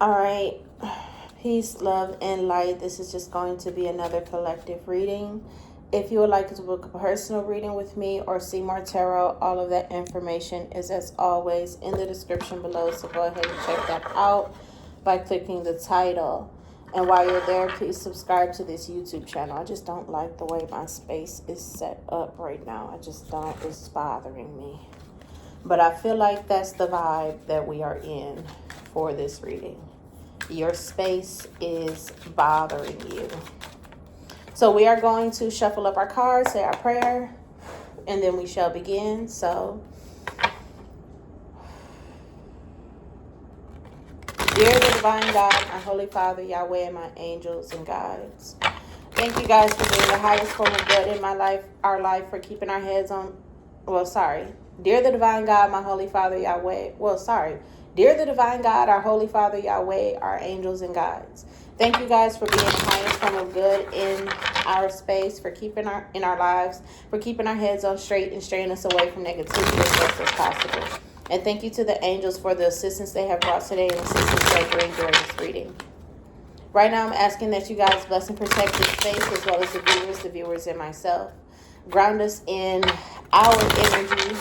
All right. Peace, love, and light. This is just going to be another collective reading. If you would like to book a personal reading with me or see more tarot, all of that information is, as always, in the description below. So go ahead and check that out by clicking the title. And while you're there, please subscribe to this YouTube channel. I just don't like the way my space is set up right now. I just don't. It's bothering me. But I feel like that's the vibe that we are in for this reading. Your space is bothering you. So we are going to shuffle up our cards, say our prayer, and then we shall begin. So, dear the Divine God, our Holy Father, Yahweh, and my angels and guides, thank you guys for being the highest form of good in my life, our life, for keeping our heads on, Dear the Divine God, my Holy Father, Yahweh, Dear the Divine God, our Holy Father, Yahweh, our angels and guides, thank you guys for being the highest form of good in our space, for keeping in our lives, for keeping our heads on straight and straying us away from negativity as best as possible. And thank you to the angels for the assistance they have brought today and assistance they bring during this reading. Right now, I'm asking that you guys bless and protect this space as well as the viewers, and myself. Ground us in our energy,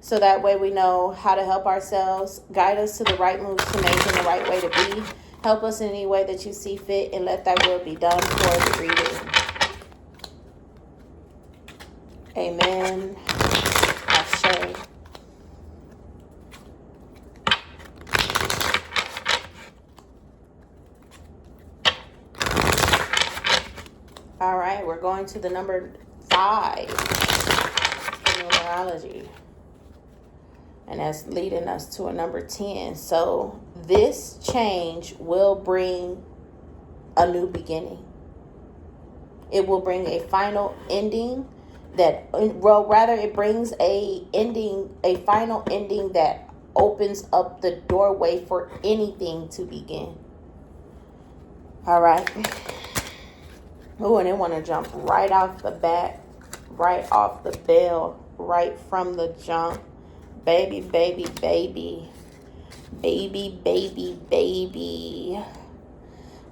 so that way we know how to help ourselves. Guide us to the right moves to make and the right way to be. Help us in any way that you see fit, and let that will be done for the reading. Amen. Ashe. All right, we're going to the number 5 in numerology. And that's leading us to a number 10. So this change will bring a new beginning. It will bring a final ending it brings a final ending that opens up the doorway for anything to begin. All right. Oh, and they want to jump right off the bat, right off the bell, right from the jump. Baby, baby, baby. Baby, baby, baby.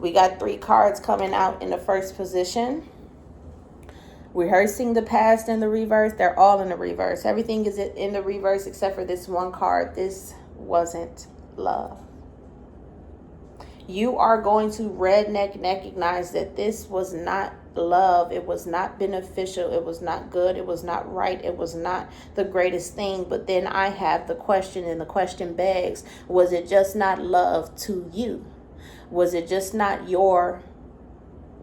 We got 3 cards coming out in the first position. Rehearsing the past in the reverse. They're all in the reverse. Everything is in the reverse except for this one card. This wasn't love. You are going to recognize that this was not love. It was not beneficial. It was not good. It was not right. It was not the greatest thing. But then I have the question, and the question begs, was it just not love to you? Was it just not your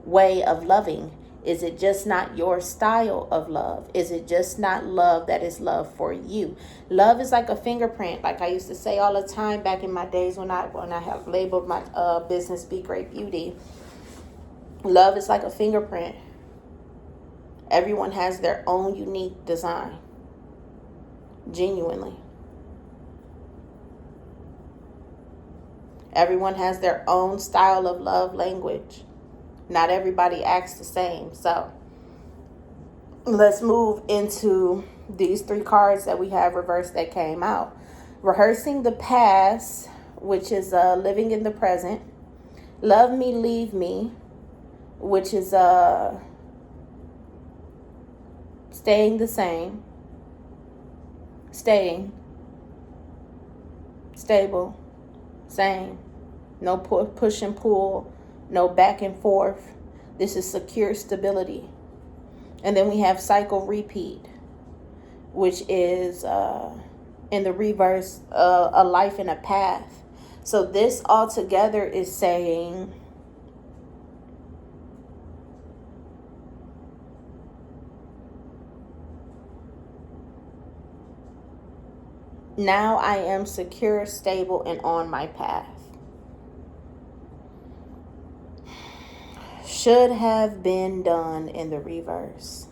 way of loving? Is it just not your style of love? Is it just not love that is love for you? Love is like a fingerprint, like I used to say all the time back in my days when I have labeled my business Be Great Beauty. Love is like a fingerprint. Everyone has their own unique design. Genuinely. Everyone has their own style of love language. Not everybody acts the same. So let's move into these 3 cards that we have reversed that came out. Rehearsing the past, which is living in the present. Love me, leave me, which is staying the same. Staying. Stable. Same. No push and pull. No back and forth. This is secure stability. And then we have cycle repeat, which is in the reverse, a life and a path. So this altogether is saying now I am secure, stable, and on my path. Should have been done in the reverse.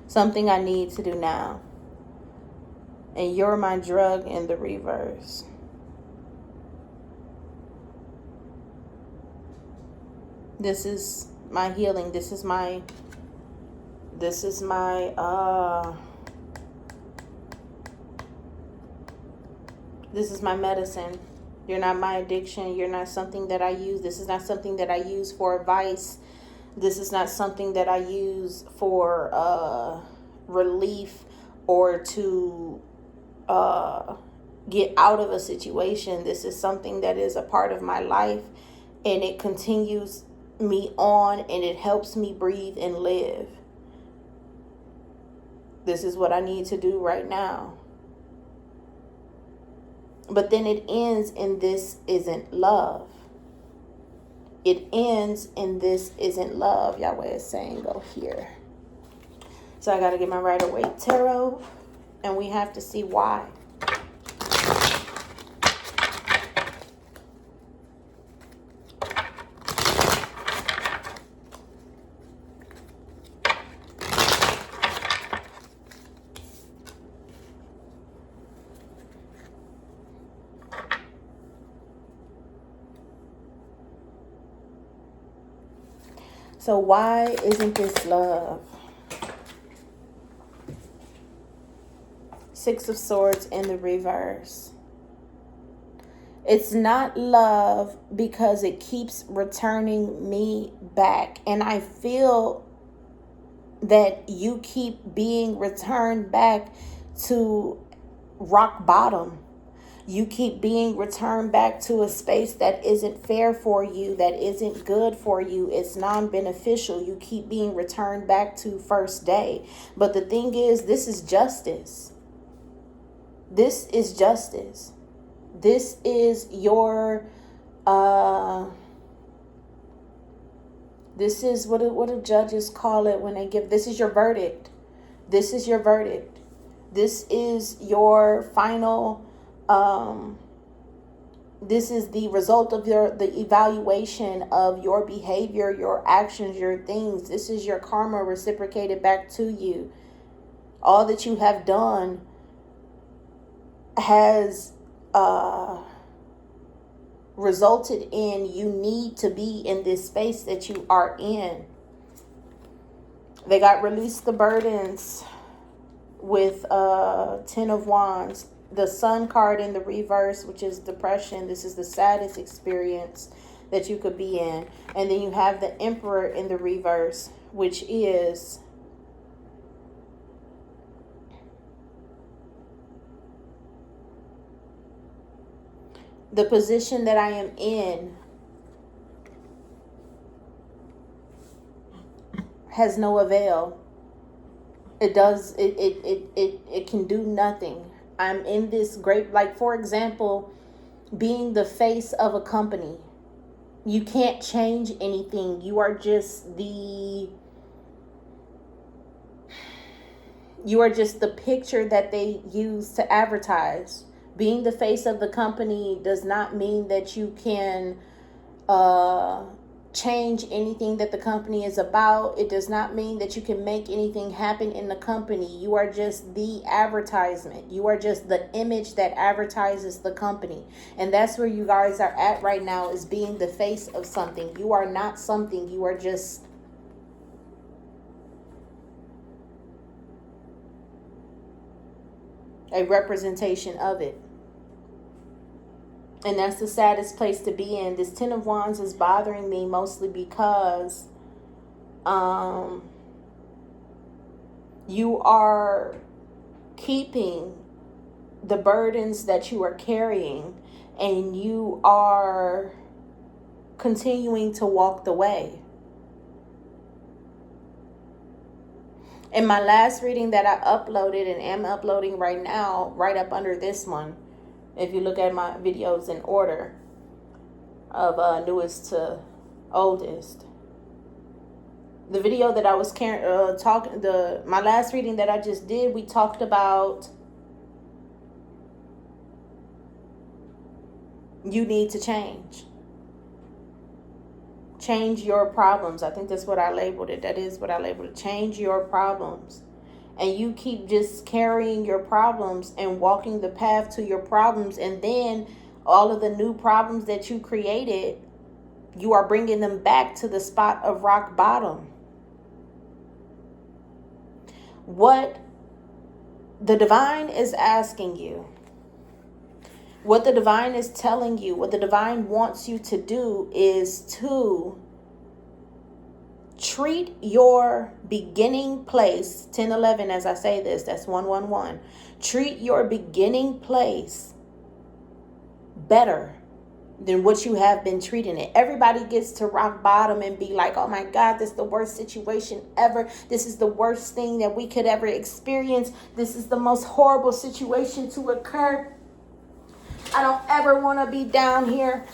Something I need to do now. And you're my drug in the reverse. This is my healing. This is my This is my medicine. You're not my addiction. You're not something that I use. This is not something that I use for advice. This is not something that I use for relief or to get out of a situation. This is something that is a part of my life, and it continues me on, and it helps me breathe and live. This is what I need to do right now. But then it ends in this isn't love. It ends in this isn't love. Yahweh is saying go here. So I got to get my Rider-Waite Tarot, and we have to see why. So why isn't this love? Six of Swords in the reverse. It's not love because it keeps returning me back. And I feel that you keep being returned back to rock bottom. You keep being returned back to a space that isn't fair for you, that isn't good for you. It's non-beneficial. You keep being returned back to first day. But the thing is, this is justice. This is justice. This is your, this is what do judges call it when they give, this is your verdict. This is your verdict. This is your final, this is the result of the evaluation of your behavior, your actions, your things. This is your karma reciprocated back to you. All that you have done has resulted in you need to be in this space that you are in. They got released the burdens with 10 of Wands. The Sun card in the reverse, which is depression. This is the saddest experience that you could be in. And then you have the Emperor in the reverse, which is the position that I am in has no avail. It can do nothing. I'm in this great, like, for example, being the face of a company. You can't change anything. You are just the picture that they use to advertise. Being the face of the company does not mean that you can change anything that the company is about. It does not mean that you can make anything happen in the company. You are just the advertisement. You are just the image that advertises the company. And that's where you guys are at right now, is being the face of something. You are not something. You are just a representation of it. And that's the saddest place to be in. This 10 of Wands is bothering me mostly because you are keeping the burdens that you are carrying, and you are continuing to walk the way. In my last reading that I uploaded and am uploading right now, right up under this one, if you look at my videos in order of newest to oldest, the video that I was my last reading that I just did, we talked about you need to change. Change your problems. I think that's what I labeled it. That is what I labeled it. Change your problems. And you keep just carrying your problems and walking the path to your problems. And then all of the new problems that you created, you are bringing them back to the spot of rock bottom. What the divine is asking you. What the divine is telling you, what the divine wants you to do is to treat your beginning place, 1011 as I say this, that's 111. Treat your beginning place better than what you have been treating it. Everybody gets to rock bottom and be like, oh my God, this is the worst situation ever. This is the worst thing that we could ever experience. This is the most horrible situation to occur. I don't ever want to be down here.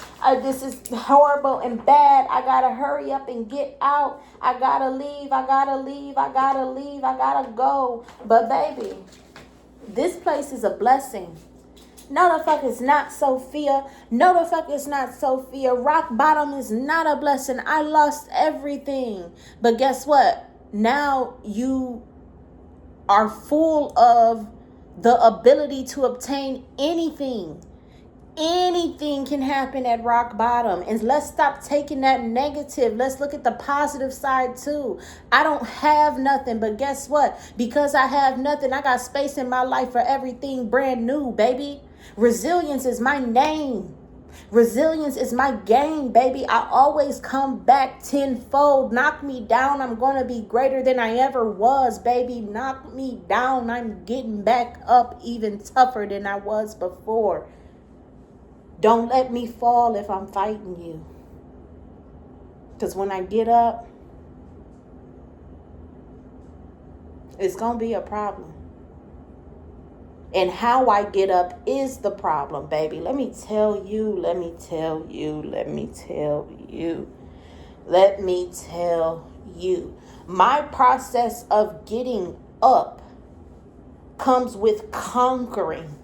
This is horrible and bad. I got to hurry up and get out. I got to leave. I got to leave. I got to leave. I got to go. But baby, this place is a blessing. No, the fuck is not, Sophia. No, the fuck is not, Sophia. Rock bottom is not a blessing. I lost everything. But guess what? Now you are full of the ability to obtain anything. Anything can happen at rock bottom. And let's stop taking that negative. Let's look at the positive side too. I don't have nothing, but guess what? Because I have nothing, I got space in my life for everything brand new, baby. Resilience is my name. Resilience is my game, baby. I always come back tenfold. Knock me down, I'm going to be greater than I ever was, baby. Knock me down, I'm getting back up even tougher than I was before. Don't let me fall if I'm fighting you. Because when I get up, it's going to be a problem. And how I get up is the problem, baby. Let me tell you. My process of getting up comes with conquering.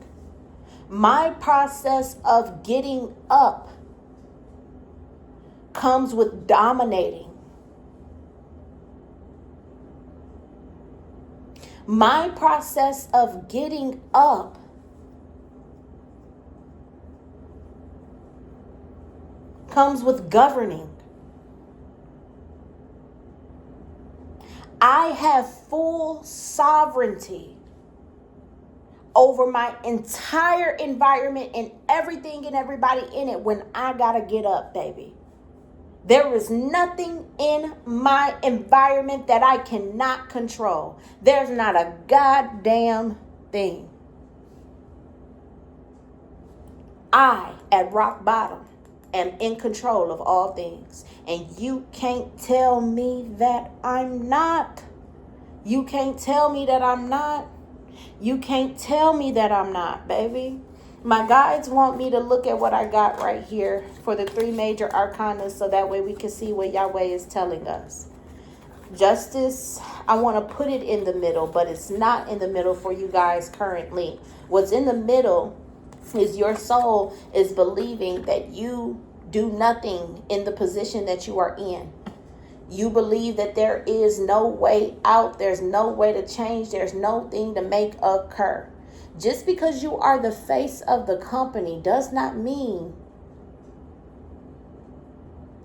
My process of getting up comes with dominating. My process of getting up comes with governing. I have full sovereignty over my entire environment and everything and everybody in it when I gotta get up, baby. There is nothing in my environment that I cannot control. There's not a goddamn thing. I, at rock bottom, am in control of all things. And you can't tell me that I'm not. You can't tell me that I'm not. You can't tell me that I'm not, baby. My guides want me to look at what I got right here for the 3 major arcana so that way we can see what Yahweh is telling us. Justice, I want to put it in the middle, but it's not in the middle for you guys currently. What's in the middle is your soul is believing that you do nothing in the position that you are in. You believe that there is no way out. There's no way to change. There's no thing to make occur. Just because you are the face of the company does not mean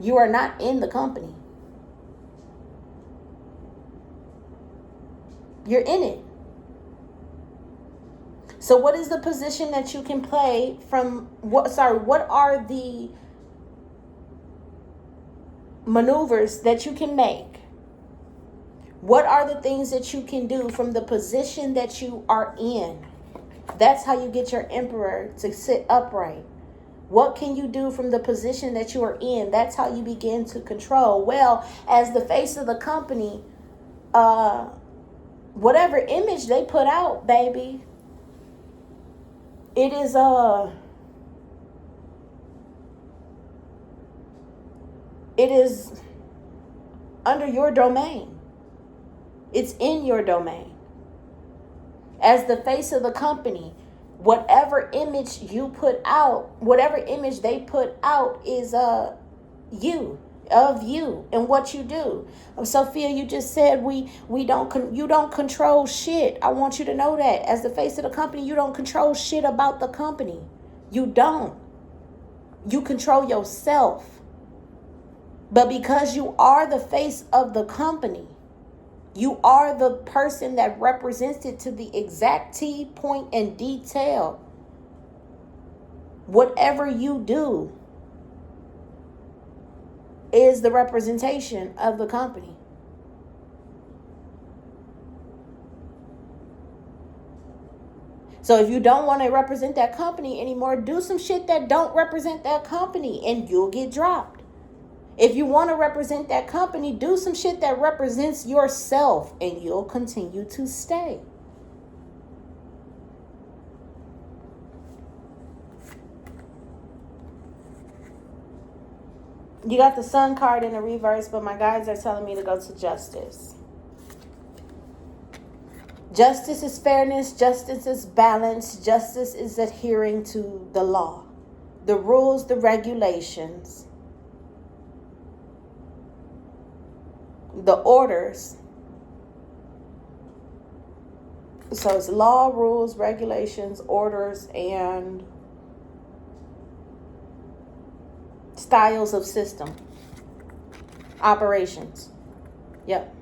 you are not in the company. You're in it. So what is the position that you can play from what are the maneuvers that you can make? What are the things that you can do from the position that you are in? That's how you get your emperor to sit upright. What can you do from the position that you are in? That's how you begin to control. Well, as the face of the company, whatever image they put out, baby, it is under your domain. It's in your domain. As the face of the company, whatever image you put out, whatever image they put out is you, of you and what you do. Sophia, you just said you don't control shit. I want you to know that. As the face of the company, you don't control shit about the company. You don't. You control yourself. But because you are the face of the company, you are the person that represents it to the exact T, point, and detail. Whatever you do is the representation of the company. So if you don't want to represent that company anymore, do some shit that don't represent that company and you'll get dropped. If you want to represent that company, do some shit that represents yourself and you'll continue to stay. You got the Sun card in the reverse, but my guides are telling me to go to Justice. Justice is fairness. Justice is balance. Justice is adhering to the law, the rules, the regulations, the orders. So it's law, rules, regulations, orders, and styles of system, operations. Yep.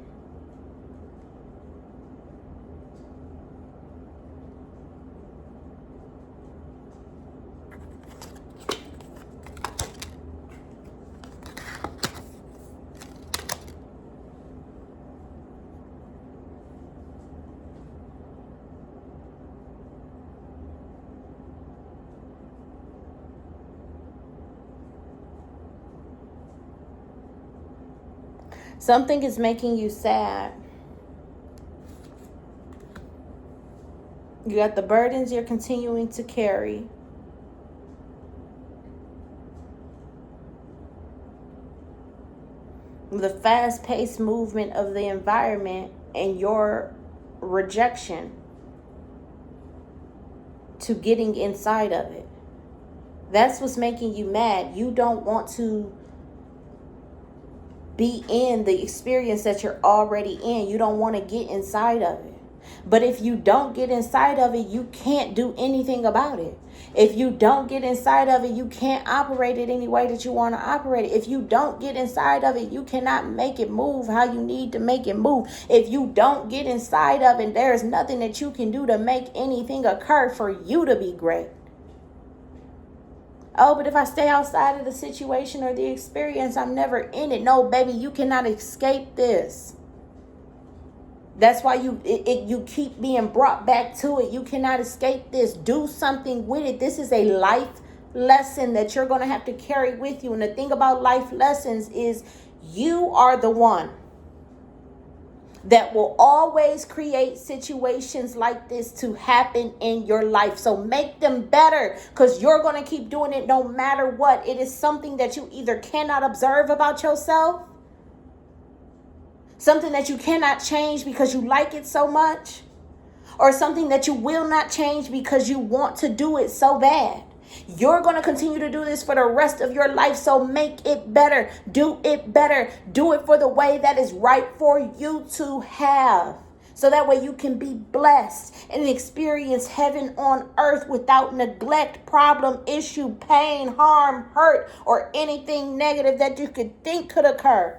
Something is making you sad. You got the burdens you're continuing to carry. The fast-paced movement of the environment and your rejection to getting inside of it. That's what's making you mad. You don't want to be in the experience that you're already in. You don't want to get inside of it. But if you don't get inside of it, you can't do anything about it. If you don't get inside of it, you can't operate it any way that you want to operate it. If you don't get inside of it, you cannot make it move how you need to make it move. If you don't get inside of it, there's nothing that you can do to make anything occur for you to be great. Oh, but if I stay outside of the situation or the experience, I'm never in it. No, baby, you cannot escape this. That's why you keep being brought back to it. You cannot escape this. Do something with it. This is a life lesson that you're going to have to carry with you. And the thing about life lessons is you are the one that will always create situations like this to happen in your life. So make them better, because you're going to keep doing it no matter what. It is something that you either cannot observe about yourself, something that you cannot change because you like it so much, or something that you will not change because you want to do it so bad. You're going to continue to do this for the rest of your life. So make it better. Do it better. Do it for the way that is right for you to have. So that way you can be blessed and experience heaven on earth without neglect, problem, issue, pain, harm, hurt, or anything negative that you could think could occur.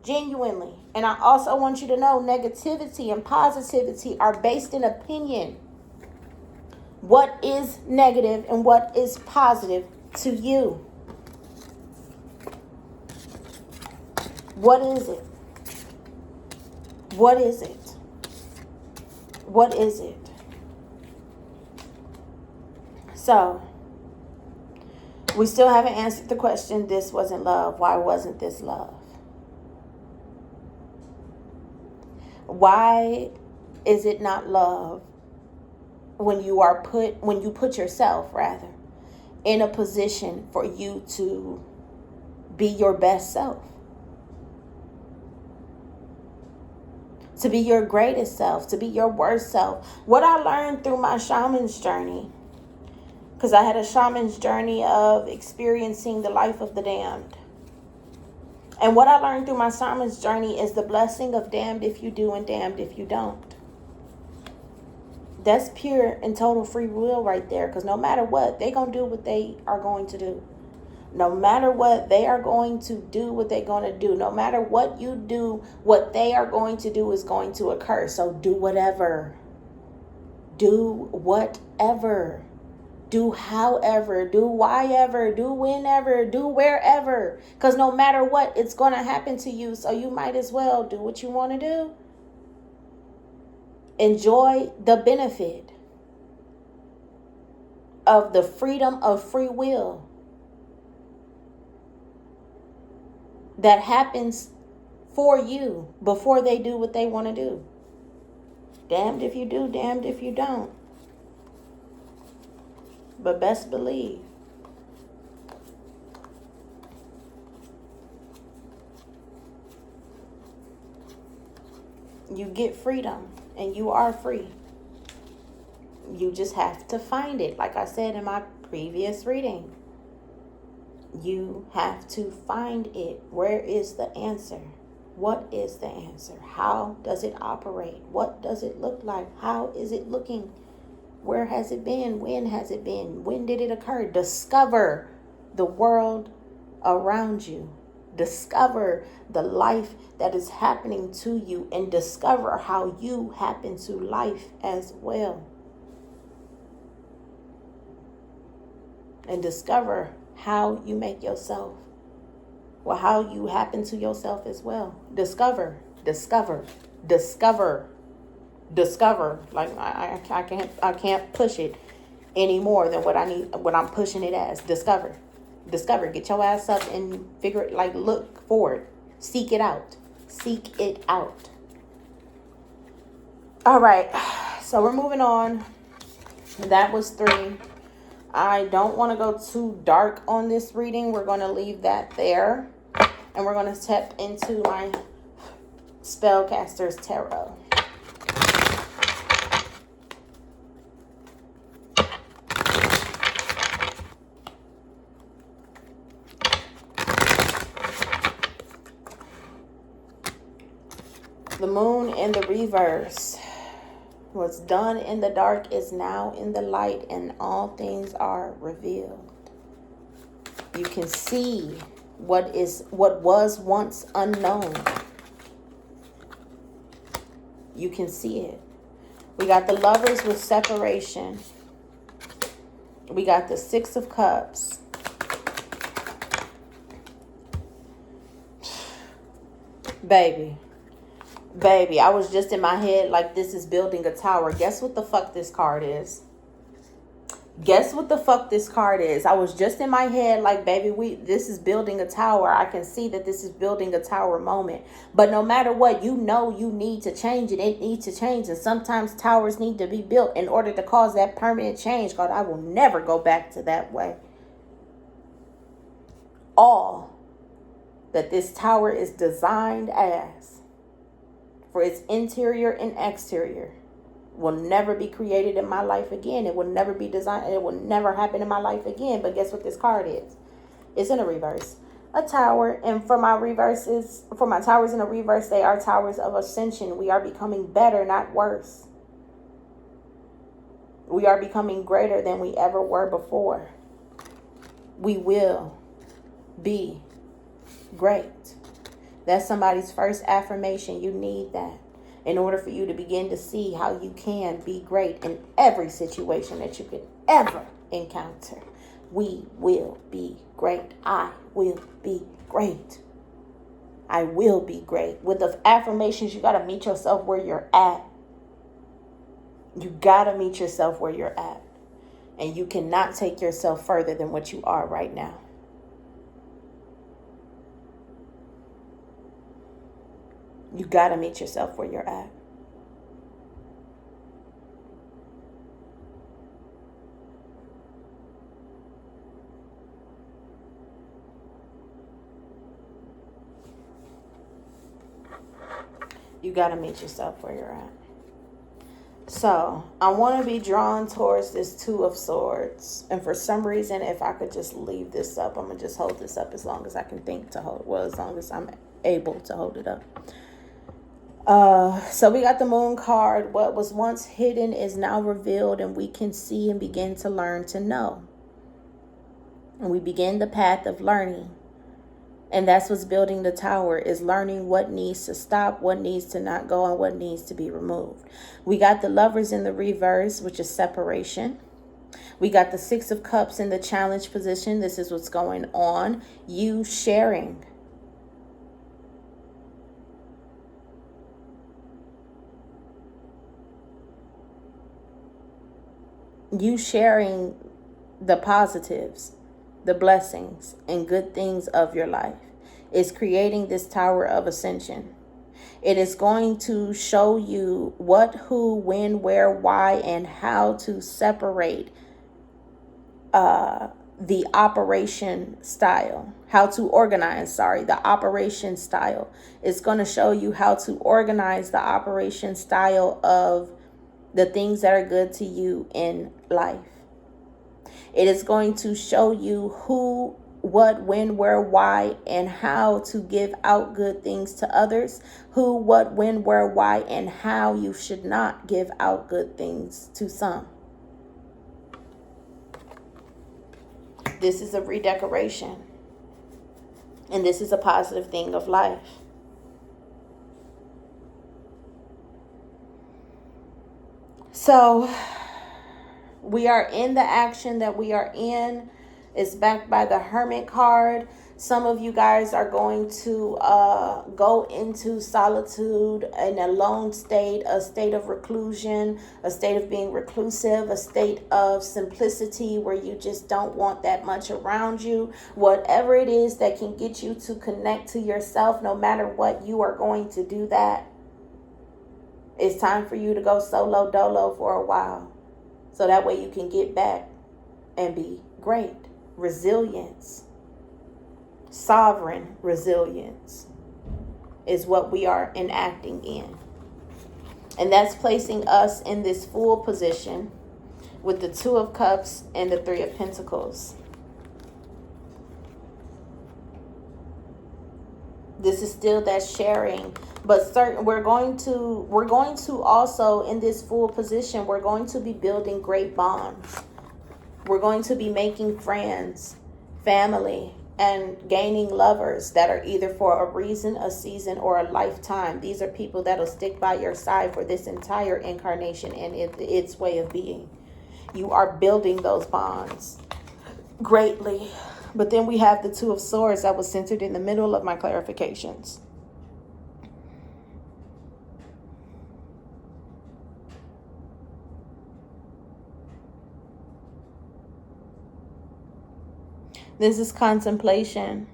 Genuinely. And I also want you to know negativity and positivity are based in opinion. What is negative and what is positive to you? What is it? What is it? What is it? So, we still haven't answered the question, this wasn't love. Why wasn't this love? Why is it not love when you put yourself rather in a position for you to be your best self, to be your greatest self, to be your worst self? What I learned through my shaman's journey, because I had a shaman's journey of experiencing the life of the damned. And what I learned through my shaman's journey is the blessing of damned if you do and damned if you don't. That's pure and total free will right there. Because no matter what, they're going to do what they are going to do. No matter what, they are going to do what they're going to do. No matter what you do, what they are going to do is going to occur. So do whatever. Do whatever. Do however. Do whyever. Do whenever. Do wherever. Because no matter what, it's going to happen to you. So you might as well do what you want to do. Enjoy the benefit of the freedom of free will that happens for you before they do what they want to do. Damned if you do, damned if you don't. But best believe you get freedom and you are free. You just have to find it. Like I said in my previous reading, you have to find it. Where is the answer? What is the answer? How does it operate? What does it look like? How is it looking? Where has it been? When has it been? When did it occur? Discover the world around you. Discover the life that is happening to you, and discover how you happen to life as well. And discover how you make yourself, or how you happen to yourself as well. Discover. Like I can't push it any more than what I'm pushing it as. Discover. Get your ass up and figure it. Like, look for it. Seek it out. All right. So we're moving on. That was 3. I don't want to go too dark on this reading. We're going to leave that there. And we're going to step into my Spellcaster's Tarot. The moon in the reverse. What's done in the dark is now in the light, and all things are revealed. You can see what was once unknown. You can see it. We got the Lovers with separation. We got the 6 of Cups. Baby, I was just in my head like this is building a tower. Guess what the fuck this card is? I was just in my head like, baby, this is building a tower. I can see that this is building a tower moment. But no matter what, you need to change it. It needs to change. And sometimes towers need to be built in order to cause that permanent change. God, I will never go back to that way. All that this tower is designed as, for its interior and exterior, will never be created in my life again. It will never be designed. It will never happen in my life again. But guess what this card is? It's in a reverse. A tower. And for my towers in a reverse, they are towers of ascension. We are becoming better, not worse. We are becoming greater than we ever were before. We will be great. That's somebody's first affirmation. You need that in order for you to begin to see how you can be great in every situation that you could ever encounter. We will be great. I will be great. I will be great. With the affirmations, you got to meet yourself where you're at. You got to meet yourself where you're at. And you cannot take yourself further than what you are right now. You got to meet yourself where you're at. You got to meet yourself where you're at. So I want to be drawn towards this 2 of Swords. And for some reason, if I could just leave this up, I'm going to just hold this up as long as I can think to hold. Well, as long as I'm able to hold it up. So we got the Moon card. What was once hidden is now revealed, and we can see and begin to learn to know. And we begin the path of learning. And that's what's building the tower, is learning what needs to stop, what needs to not go, and what needs to be removed. We got the Lovers in the reverse, which is separation. We got the Six of Cups in the challenge position. This is what's going on. You sharing. You sharing the positives, the blessings, and good things of your life is creating this tower of ascension. It is going to show you what, who, when, where, why, and how to separate the operation style. How to organize, the operation style. It's going to show you how to organize the operation style of the things that are good to you in life. It is going to show you who, what, when, where, why, and how to give out good things to others. Who, what, when, where, why, and how you should not give out good things to some. This is a redecoration. And this is a positive thing of life. So we are in the action that we are in. It's backed by the Hermit card. Some of you guys are going to go into solitude, in a lone state, a state of reclusion, a state of being reclusive, a state of simplicity where you just don't want that much around you. Whatever it is that can get you to connect to yourself, no matter what, you are going to do that. It's time for you to go solo dolo for a while. So that way you can get back and be great. Resilience. Sovereign resilience is what we are enacting in. And that's placing us in this full position with the Two of Cups and the Three of Pentacles. This is still that sharing, but we're going to also, in this full position, we're going to be building great bonds. We're going to be making friends, family, and gaining lovers that are either for a reason, a season, or a lifetime. These are people that'll stick by your side for this entire incarnation and its way of being. You are building those bonds greatly. But then we have the Two of Swords that was centered in the middle of my clarifications. This is contemplation.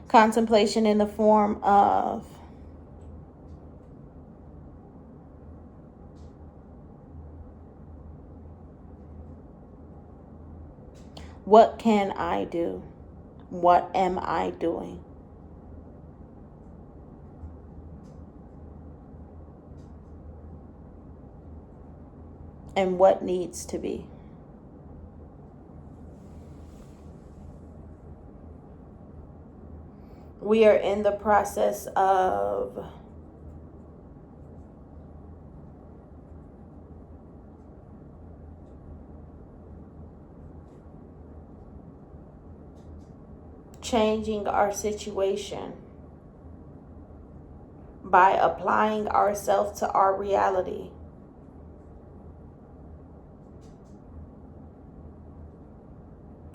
Contemplation in the form of what can I do? What am I doing? And what needs to be? We are in the process of changing our situation by applying ourselves to our reality.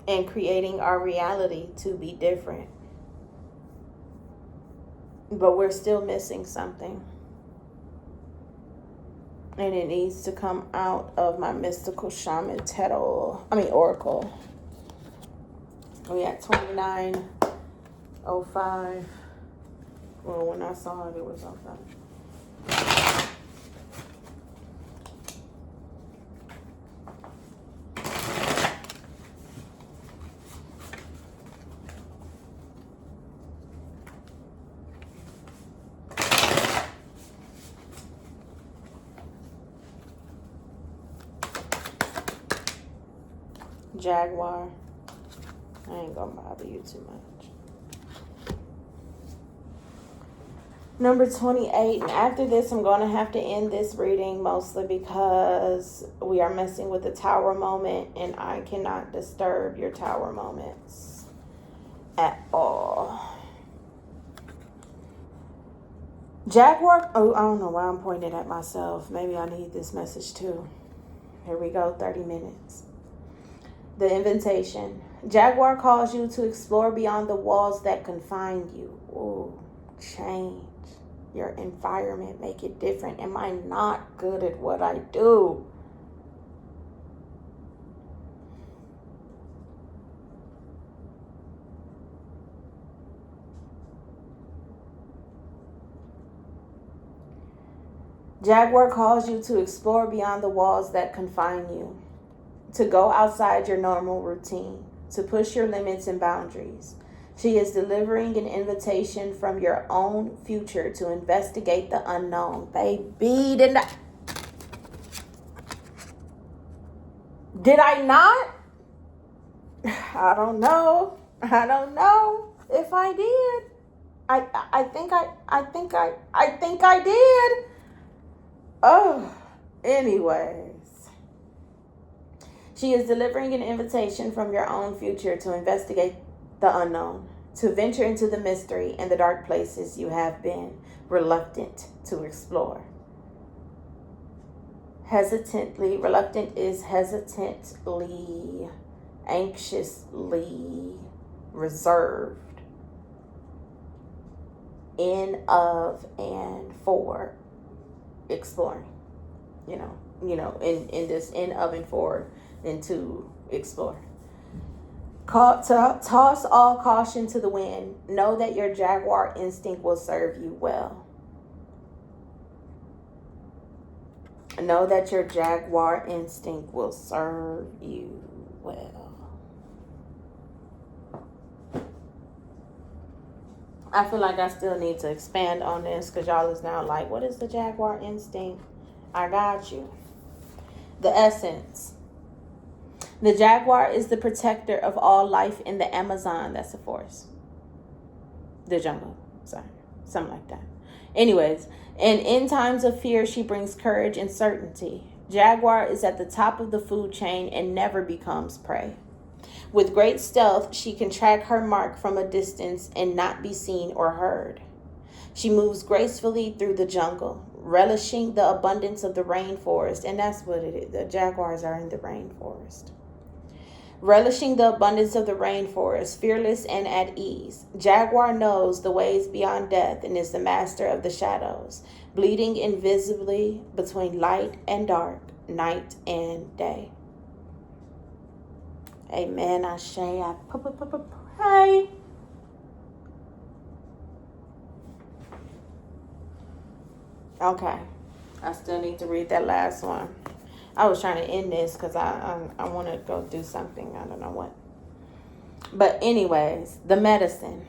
And creating our reality to be different. But we're still missing something. And it needs to come out of my mystical shaman oracle. We at 29:05. Well, when I saw it was 05. Jaguar. I ain't gonna bother you too much. Number 28. And after this, I'm gonna have to end this reading, mostly because we are messing with the tower moment and I cannot disturb your tower moments at all. Jaguar, oh, I don't know why I'm pointing at myself. Maybe I need this message too. Here we go, 30 minutes. The invitation. Jaguar calls you to explore beyond the walls that confine you. Ooh, change your environment, make it different. Am I not good at what I do? Jaguar calls you to explore beyond the walls that confine you, to go outside your normal routine, to push your limits and boundaries. She is delivering an invitation from your own future to investigate the unknown. Baby, did I not? I don't know. I don't know if I did. I think I did. Oh, anyways. She is delivering an invitation from your own future to investigate the unknown, to venture into the mystery and the dark places you have been reluctant to explore. Hesitantly, reluctant is hesitantly, anxiously, reserved, in, of, and for exploring. In this in, of, and for, and to explore. Toss all caution to the wind. Know that your jaguar instinct will serve you well. Know that your jaguar instinct will serve you well. I feel like I still need to expand on this because y'all is now like, what is the jaguar instinct? I got you. The essence. The jaguar is the protector of all life in the Amazon. That's a forest. The jungle. Sorry. Something like that. Anyways, and in times of fear, she brings courage and certainty. Jaguar is at the top of the food chain and never becomes prey. With great stealth, she can track her mark from a distance and not be seen or heard. She moves gracefully through the jungle, relishing the abundance of the rainforest. And that's what it is. The jaguars are in the rainforest. Relishing the abundance of the rainforest, fearless and at ease. Jaguar knows the ways beyond death and is the master of the shadows, bleeding invisibly between light and dark, night and day. Amen. Ashe. I pray. Okay. I still need to read that last one. I was trying to end this because I want to go do something. I don't know what. But anyways, the medicine.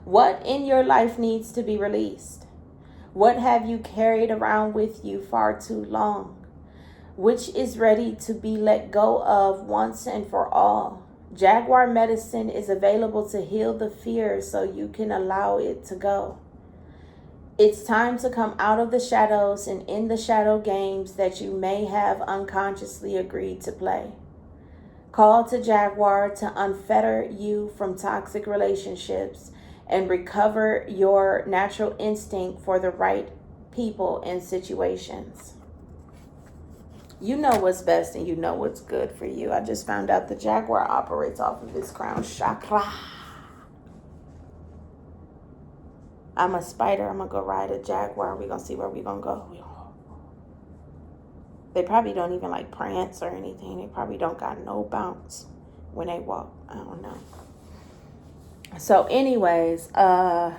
What in your life needs to be released? What have you carried around with you far too long? Which is ready to be let go of once and for all? Jaguar medicine is available to heal the fear so you can allow it to go. It's time to come out of the shadows and in the shadow games that you may have unconsciously agreed to play. Call to Jaguar to unfetter you from toxic relationships and recover your natural instinct for the right people and situations. You know what's best and you know what's good for you. I just found out the Jaguar operates off of his crown chakra. I'm a spider. I'm going to go ride a jaguar. We're going to see where we're going to go. They probably don't even like prance or anything. They probably don't got no bounce when they walk. I don't know. So anyways, the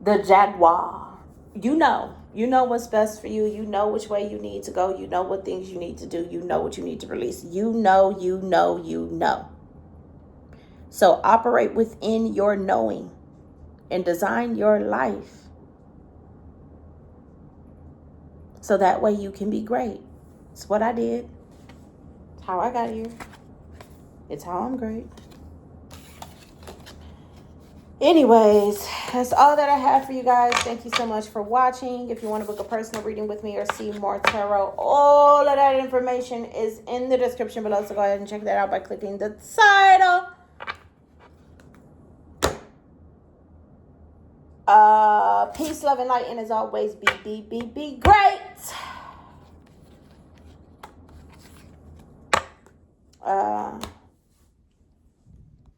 jaguar. You know what's best for you. You know which way you need to go. You know what things you need to do. You know what you need to release. You know. So operate within your knowing. And design your life so that way you can be great. It's what I did. It's how I got here. It's how I'm great. Anyways, that's all that I have for you guys. Thank you so much for watching. If you want to book a personal reading with me or see more tarot, all of that information is in the description below. So go ahead and check that out by clicking the title. Peace, love, and light, and as always, be great.